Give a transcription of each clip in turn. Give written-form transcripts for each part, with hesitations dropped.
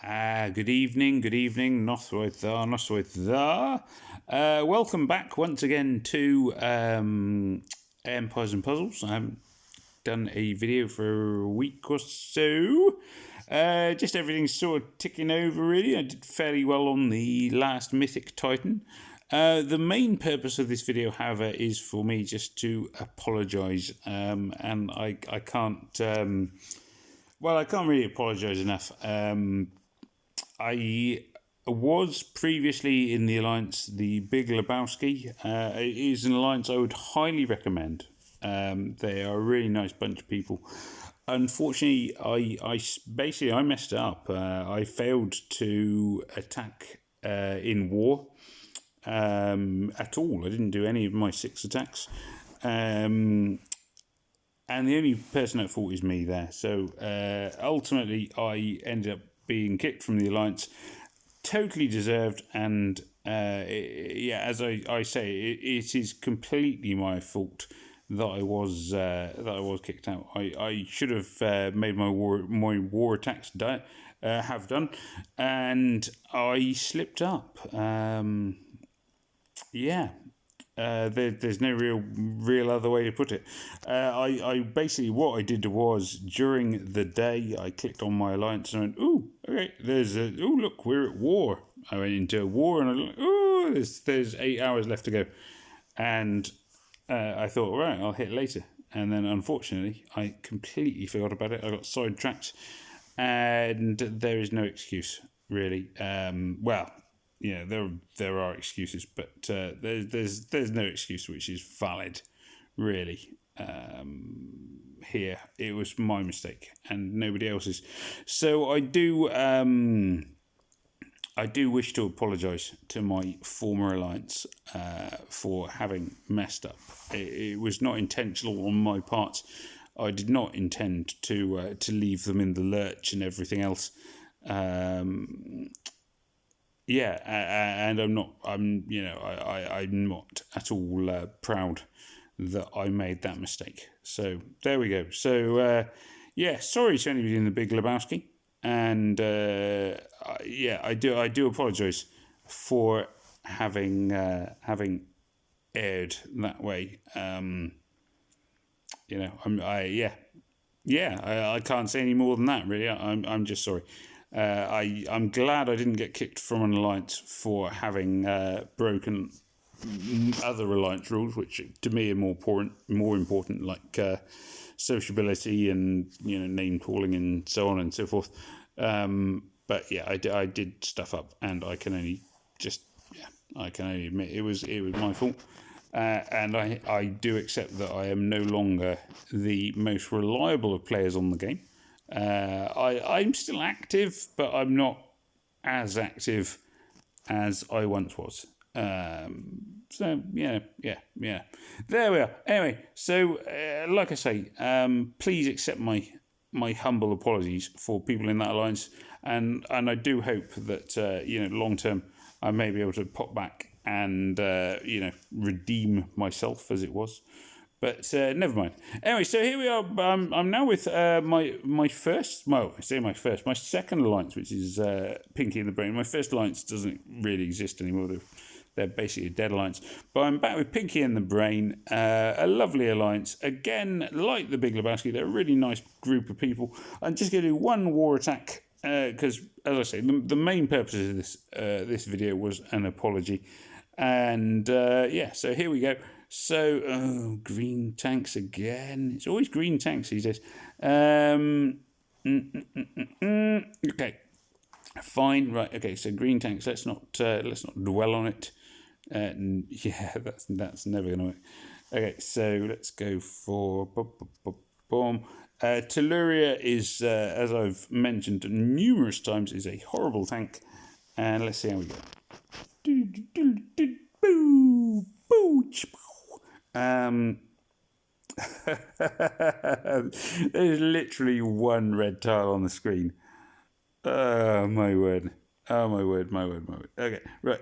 Good evening, Noswaith. Welcome back once again to Empires and Puzzles. I haven't done a video for a week or so. Just everything's sort of ticking over, really. I did fairly well on the last Mythic Titan. The main purpose of this video, however, is for me just to apologise, and I can't. I can't really apologise enough. I was previously in the alliance, the Big Lebowski. It is an alliance I would highly recommend. They are a really nice bunch of people. Unfortunately, I messed up. I failed to attack in war at all. I didn't do any of my 6 attacks. And the only person at fault is me there. So ultimately, I ended up being kicked from the alliance. Totally deserved. And as I say, it is completely my fault that I was kicked out. I should have made my war attacks have done, and I slipped up. There's no real other way to put it. I basically, what I did was, during the day, I clicked on my alliance and I went, "Ooh, okay, look, we're at war." I went into a war and I went, "Ooh, there's 8 hours left to go," and I thought, right, I'll hit later. And then, unfortunately, I completely forgot about it. I got sidetracked, and there is no excuse, really. There are excuses, but there's no excuse which is valid, really. Here, it was my mistake and nobody else's. So I do wish to apologise to my former alliance for having messed up. It was not intentional on my part. I did not intend to leave them in the lurch and everything else. And I'm not at all proud that I made that mistake. So there we go. So sorry to anybody in the Big Lebowski, and I do apologise for having aired that way. I can't say any more than that, really. I'm just sorry. I'm glad I didn't get kicked from an alliance for having broken other alliance rules, which to me are more important, like sociability and name calling and so on and so forth. But yeah, I did stuff up, and I can only admit it was my fault. And I do accept that I am no longer the most reliable of players on the game. I'm still active, but I'm not as active as I once was. So yeah. There we are. Anyway, so like I say, please accept my humble apologies for people in that alliance, and I do hope that long term I may be able to pop back and redeem myself, as it was. But never mind. Anyway, so here we are. I'm now with my second alliance, which is Pinky and the Brain. My first alliance doesn't really exist anymore. They're basically a dead alliance. But I'm back with Pinky and the Brain, a lovely alliance. Again, like the Big Lebowski, they're a really nice group of people. I'm just going to do one war attack because, as I say, the main purpose of this video was an apology. And so here we go. So, green tanks again. It's always green tanks these days. Okay, fine. Right. Okay. So green tanks. Let's not dwell on it. That's never going to work. Okay. So let's go for boom. Telluria is, as I've mentioned numerous times, is a horrible tank. And let's see how we go. Boo, boo. There's literally one red tile on the screen. Oh my word. Okay, right.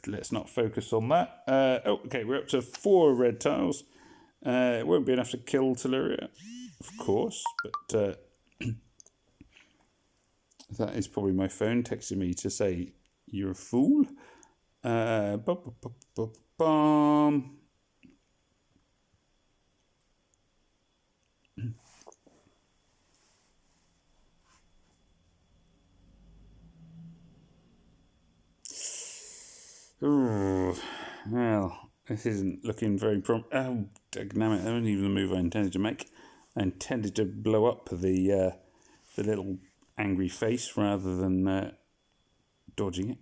Let's not focus on that. Okay, we're up to 4 red tiles. It won't be enough to kill Telluria, of course, but That is probably my phone texting me to say you're a fool. Bum. Ooh, well, this isn't looking very Oh, damn it! That wasn't even the move I intended to make. I intended to blow up the little angry face rather than dodging it.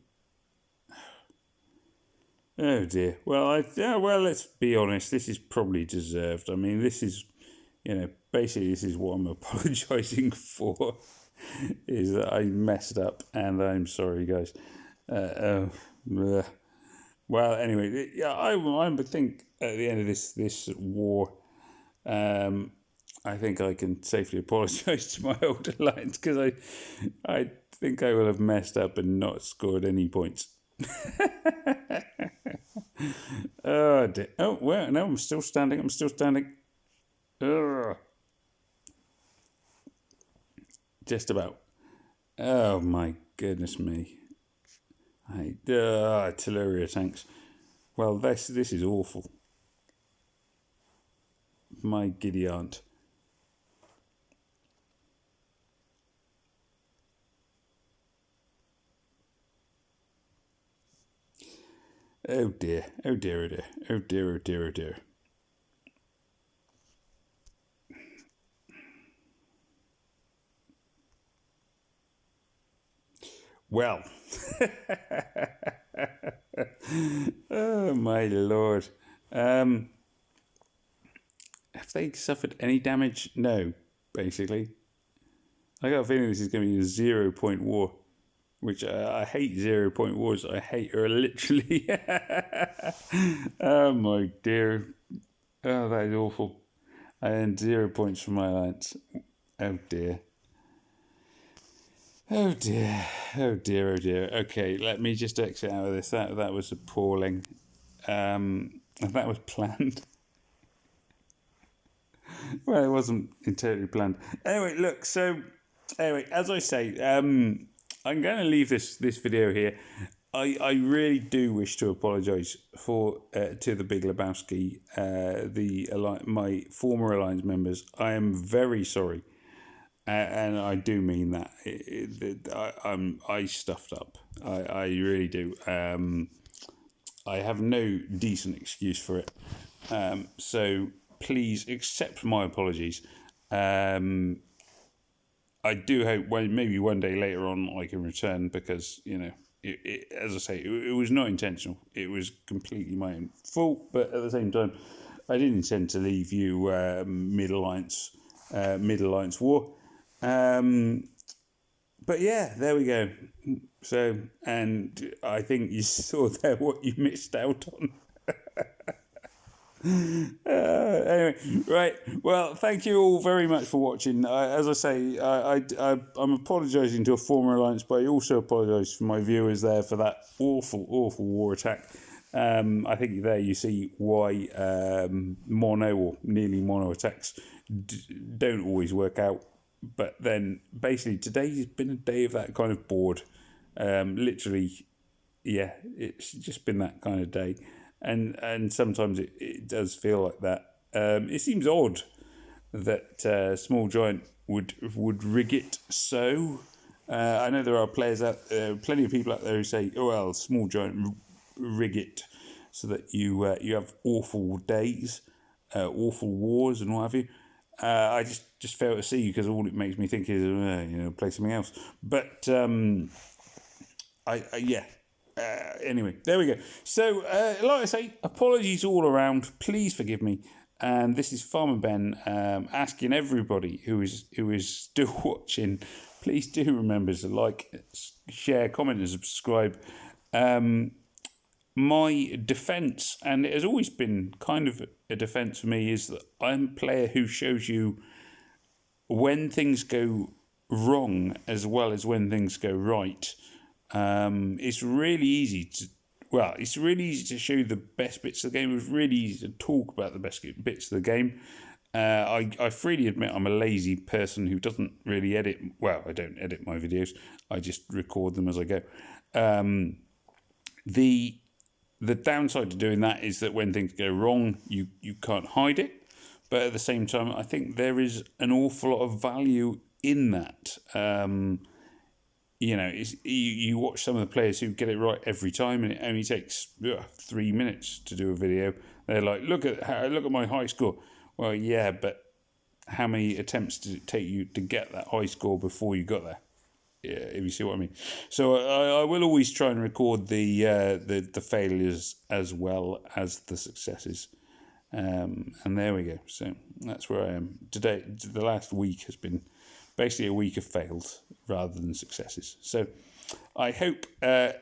Oh dear. Well, well, let's be honest. This is probably deserved. I mean, this is, basically, this is what I'm apologising for. Is that I messed up, and I'm sorry, guys. Well, anyway, yeah, I think at the end of this war, I think I can safely apologise to my old alliance because I think I will have messed up and not scored any points. Oh dear. Oh well, no, I'm still standing. Ugh. Just about. Oh my goodness me. Artillery tanks. Well, this is awful. My giddy aunt. Oh dear. Oh dear. Oh dear. Oh dear. Oh dear. Oh dear. Well. Oh my lord. Have they suffered any damage? No, basically. I got a feeling this is going to be a 0-point war, which I hate 0-point wars. I hate her literally. Oh my dear. Oh, that is awful. And 0 points for my alliance. Oh dear. Oh dear. Oh dear. Oh dear. Okay, let me just exit out of this. That was appalling. That was planned. Well, it wasn't entirely planned. Anyway, look. So, anyway, as I say, I'm going to leave this video here. I really do wish to apologise for to the Big Lebowski, my former alliance members. I am very sorry, and I do mean that. I stuffed up. I really do. I have no decent excuse for it. So please accept my apologies. I do hope maybe one day later on I can return because, as I say, it was not intentional. It was completely my own fault. But at the same time, I didn't intend to leave you mid-alliance war. But yeah, there we go. So, and I think you saw there what you missed out on. Anyway, right. Well, thank you all very much for watching. As I say, I'm apologising to a former alliance, but I also apologise for my viewers there for that awful war attack. I think there you see why mono or nearly mono attacks don't always work out. But then, basically, today has been a day of that kind of board. Literally, yeah, it's just been that kind of day. And sometimes it does feel like that. It seems odd that Small Giant would rig it so. I know there are plenty of people out there who say, "Oh well, Small Giant rig it so that you have awful days, awful wars, and what have you." I just fail to see because all it makes me think is play something else. But yeah. Anyway, there we go. So, like I say, apologies all around. Please forgive me. And this is Farmer Ben asking everybody who is still watching, please do remember to like, share, comment, and subscribe. My defence, and it has always been kind of a defence for me, is that I'm a player who shows you when things go wrong as well as when things go right. It's really easy to show you the best bits of the game. It's really easy to talk about the best bits of the game. I freely admit I'm a lazy person who doesn't really edit. Well, I don't edit my videos. I just record them as I go. The downside to doing that is that when things go wrong, you can't hide it. But at the same time, I think there is an awful lot of value in that. You watch some of the players who get it right every time, and it only takes 3 minutes to do a video. They're like, look at my high score. Well, yeah, but how many attempts did it take you to get that high score before you got there? Yeah, if you see what I mean. So I will always try and record the failures as well as the successes. And there we go. So that's where I am today. The last week has been basically a week of fails rather than successes. So I hope I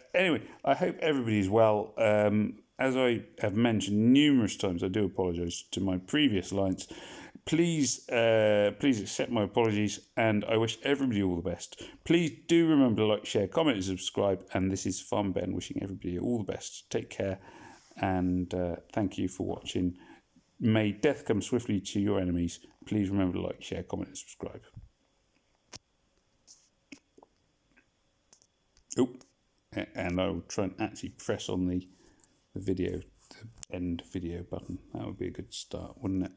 hope everybody's well. As I have mentioned numerous times, I do apologise to my previous lines. Please accept my apologies, and I wish everybody all the best. Please do remember to like, share, comment, and subscribe. And this is Farm Ben wishing everybody all the best. Take care, and thank you for watching. May death come swiftly to your enemies. Please remember to like, share, comment, and subscribe. Oh, and I will try and actually press on the video, the end video button. That would be a good start, wouldn't it?